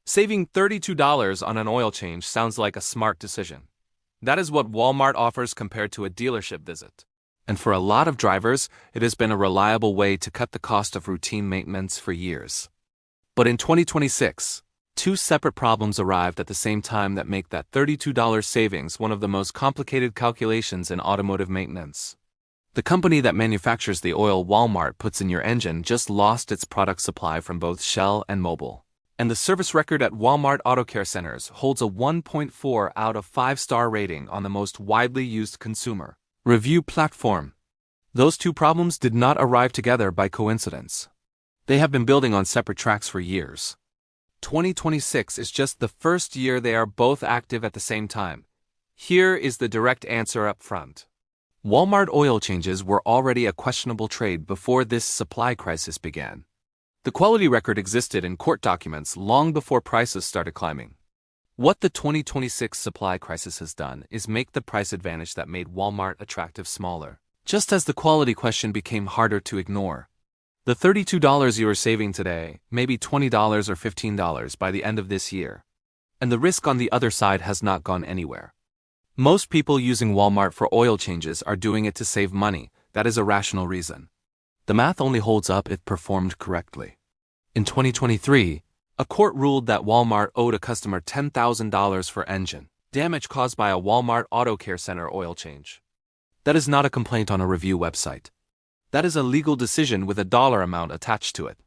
Saving $32 on an oil change sounds like a smart decision. That is what Walmart offers compared to a dealership visit. And for a lot of drivers, it has been a reliable way to cut the cost of routine maintenance for years. But in 2026, two separate problems arrived at the same time that make that $32 savings one of the most complicated calculations in automotive maintenance. The company that manufactures the oil Walmart puts in your engine just lost its product supply from both Shell and Mobil. And the service record at Walmart Auto Care Centers holds a 1.4 out of 5-star rating on the most widely used consumer review platform. Those two problems did not arrive together by coincidence. They have been building on separate tracks for years. 2026 is just the first year they are both active at the same time. Here is the direct answer up front. Walmart oil changes were already a questionable trade before this supply crisis began. The quality record existed in court documents long before prices started climbing. What the 2026 supply crisis has done is make the price advantage that made Walmart attractive smaller, just as the quality question became harder to ignore. The $32 you are saving today may be $20 or $15 by the end of this year. And the risk on the other side has not gone anywhere. Most people using Walmart for oil changes are doing it to save money. That is a rational reason. The math only holds up if performed correctly. In 2023, a court ruled that Walmart owed a customer $10,000 for engine damage caused by a Walmart Auto Care Center oil change. That is not a complaint on a review website. That is a legal decision with a dollar amount attached to it.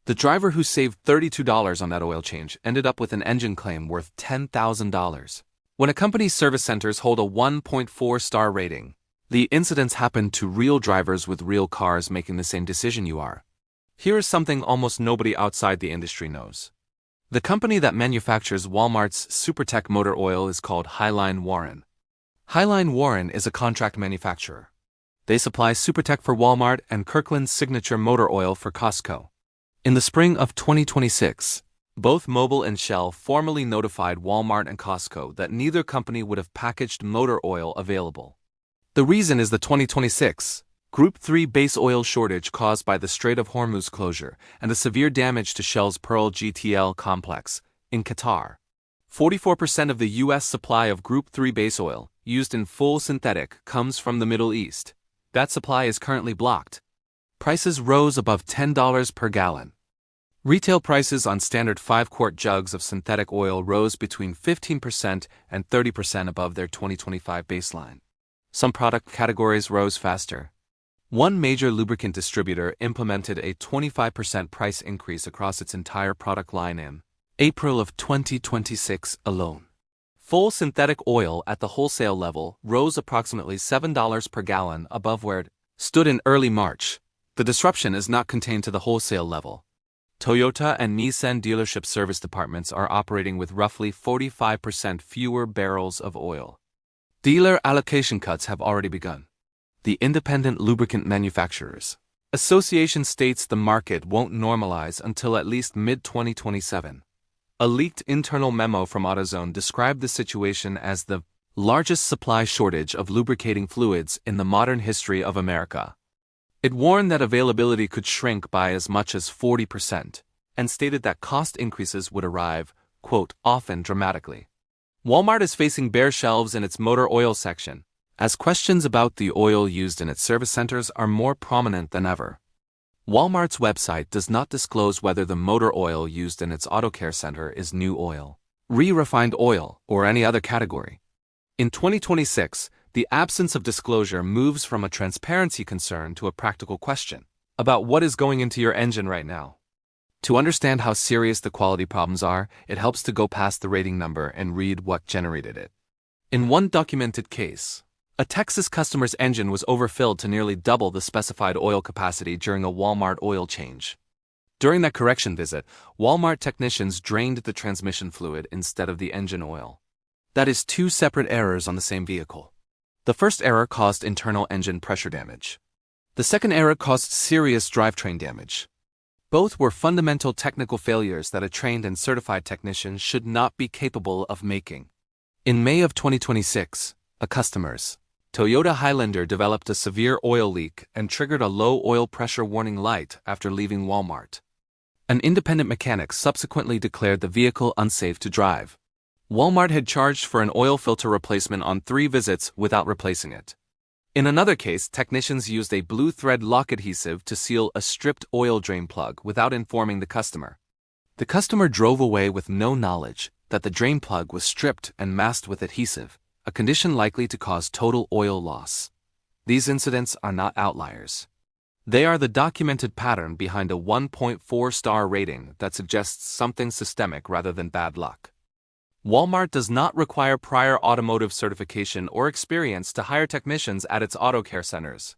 The driver who saved $32 on that oil change ended up with an engine claim worth $10,000. When a company's service centers hold a 1.4-star rating, the incidents happen to real drivers with real cars making the same decision you are. Here is something almost nobody outside the industry knows. The company that manufactures Walmart's SuperTech motor oil is called Highline Warren. Highline Warren is a contract manufacturer. They supply SuperTech for Walmart and Kirkland's Signature motor oil for Costco. In the spring of 2026, both Mobil and Shell formally notified Walmart and Costco that neither company would have packaged motor oil available. The reason is the 2026 Group 3 base oil shortage caused by the Strait of Hormuz closure and the severe damage to Shell's Pearl GTL complex in Qatar. 44% of the U.S. supply of Group 3 base oil, used in full synthetic, comes from the Middle East. That supply is currently blocked. Prices rose above $10 per gallon. Retail prices on standard 5-quart jugs of synthetic oil rose between 15% and 30% above their 2025 baseline. Some product categories rose faster. One major lubricant distributor implemented a 25% price increase across its entire product line in April of 2026 alone. Full synthetic oil at the wholesale level rose approximately $7 per gallon above where it stood in early March. The disruption is not contained to the wholesale level. Toyota and Nissan dealership service departments are operating with roughly 45% fewer barrels of oil. Dealer allocation cuts have already begun. The Independent Lubricant Manufacturers Association states the market won't normalize until at least mid-2027. A leaked internal memo from AutoZone described the situation as the largest supply shortage of lubricating fluids in the modern history of America. It warned that availability could shrink by as much as 40%, and stated that cost increases would arrive, quote, often dramatically. Walmart is facing bare shelves in its motor oil section, as questions about the oil used in its service centers are more prominent than ever. Walmart's website does not disclose whether the motor oil used in its auto care center is new oil, re-refined oil, or any other category. In 2026, the absence of disclosure moves from a transparency concern to a practical question about what is going into your engine right now. To understand how serious the quality problems are, it helps to go past the rating number and read what generated it. In one documented case, a Texas customer's engine was overfilled to nearly double the specified oil capacity during a Walmart oil change. During that correction visit, Walmart technicians drained the transmission fluid instead of the engine oil. That is two separate errors on the same vehicle. The first error caused internal engine pressure damage. The second error caused serious drivetrain damage. Both were fundamental technical failures that a trained and certified technician should not be capable of making. In May of 2026, a customer's Toyota Highlander developed a severe oil leak and triggered a low oil pressure warning light after leaving Walmart. An independent mechanic subsequently declared the vehicle unsafe to drive. Walmart had charged for an oil filter replacement on 3 visits without replacing it. In another case, technicians used a blue thread lock adhesive to seal a stripped oil drain plug without informing the customer. The customer drove away with no knowledge that the drain plug was stripped and masked with adhesive, a condition likely to cause total oil loss. These incidents are not outliers. They are the documented pattern behind a 1.4-star rating that suggests something systemic rather than bad luck. Walmart does not require prior automotive certification or experience to hire technicians at its auto care centers.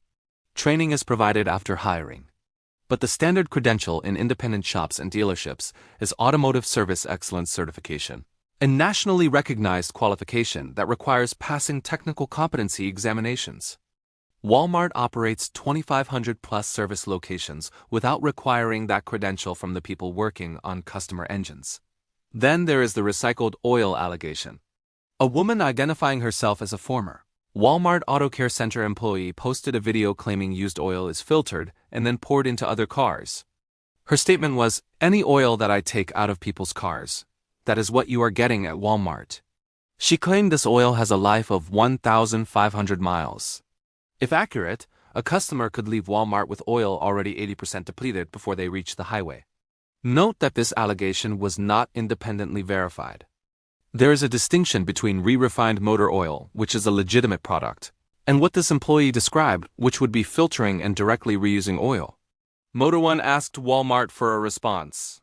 Training is provided after hiring. But the standard credential in independent shops and dealerships is Automotive Service Excellence Certification, a nationally recognized qualification that requires passing technical competency examinations. Walmart operates 2,500-plus service locations without requiring that credential from the people working on customer engines. Then there is the recycled oil allegation. A woman identifying herself as a former Walmart Auto Care Center employee posted a video claiming used oil is filtered and then poured into other cars. Her statement was, "Any oil that I take out of people's cars, that is what you are getting at Walmart." She claimed this oil has a life of 1,500 miles. If accurate, a customer could leave Walmart with oil already 80% depleted before they reach the highway. Note that this allegation was not independently verified. There is a distinction between re-refined motor oil, which is a legitimate product, and what this employee described, which would be filtering and directly reusing oil. Motor One asked Walmart for a response.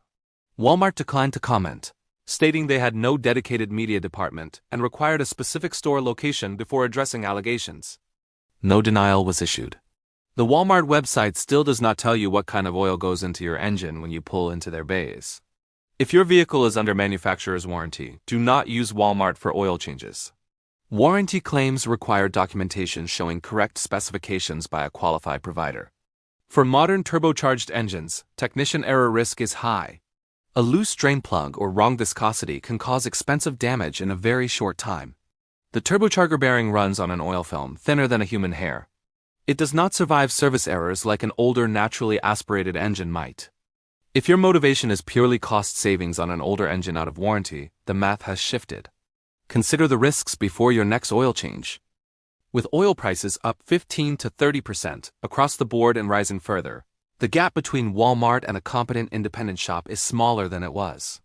Walmart declined to comment, stating they had no dedicated media department and required a specific store location before addressing allegations. No denial was issued. The Walmart website still does not tell you what kind of oil goes into your engine when you pull into their bays. If your vehicle is under manufacturer's warranty, do not use Walmart for oil changes. Warranty claims require documentation showing correct specifications by a qualified provider. For modern turbocharged engines, technician error risk is high. A loose drain plug or wrong viscosity can cause expensive damage in a very short time. The turbocharger bearing runs on an oil film thinner than a human hair. It does not survive service errors like an older naturally aspirated engine might. If your motivation is purely cost savings on an older engine out of warranty, the math has shifted. Consider the risks before your next oil change. With oil prices up 15 to 30% across the board and rising further, the gap between Walmart and a competent independent shop is smaller than it was.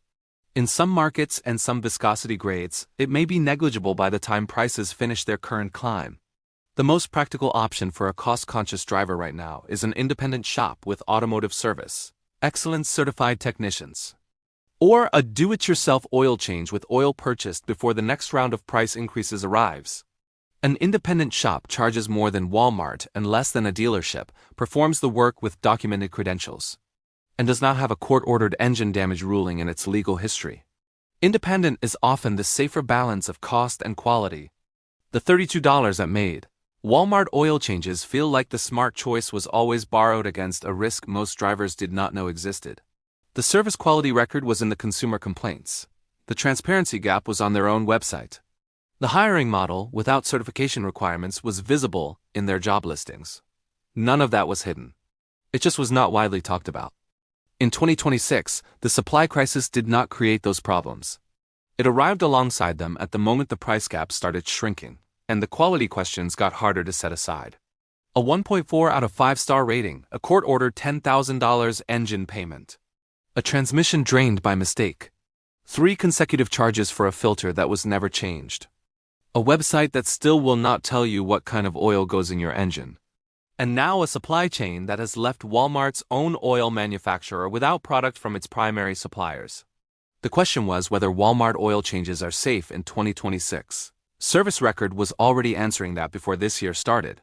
In some markets and some viscosity grades, it may be negligible by the time prices finish their current climb. The most practical option for a cost-conscious driver right now is an independent shop with automotive service, excellence certified technicians, or a do-it-yourself oil change with oil purchased before the next round of price increases arrives. An independent shop charges more than Walmart and less than a dealership, performs the work with documented credentials, and does not have a court-ordered engine damage ruling in its legal history. Independent is often the safer balance of cost and quality. The $32 at Made Walmart oil changes feel like the smart choice was always borrowed against a risk most drivers did not know existed. The service quality record was in the consumer complaints. The transparency gap was on their own website. The hiring model, without certification requirements, was visible in their job listings. None of that was hidden. It just was not widely talked about. In 2026, the supply crisis did not create those problems. It arrived alongside them at the moment the price gap started shrinking, and the quality questions got harder to set aside. A 1.4 out of 5-star rating, a court-ordered $10,000 engine payment. A transmission drained by mistake. 3 consecutive charges for a filter that was never changed. A website that still will not tell you what kind of oil goes in your engine. And now a supply chain that has left Walmart's own oil manufacturer without product from its primary suppliers. The question was whether Walmart oil changes are safe in 2026. Service Record was already answering that before this year started.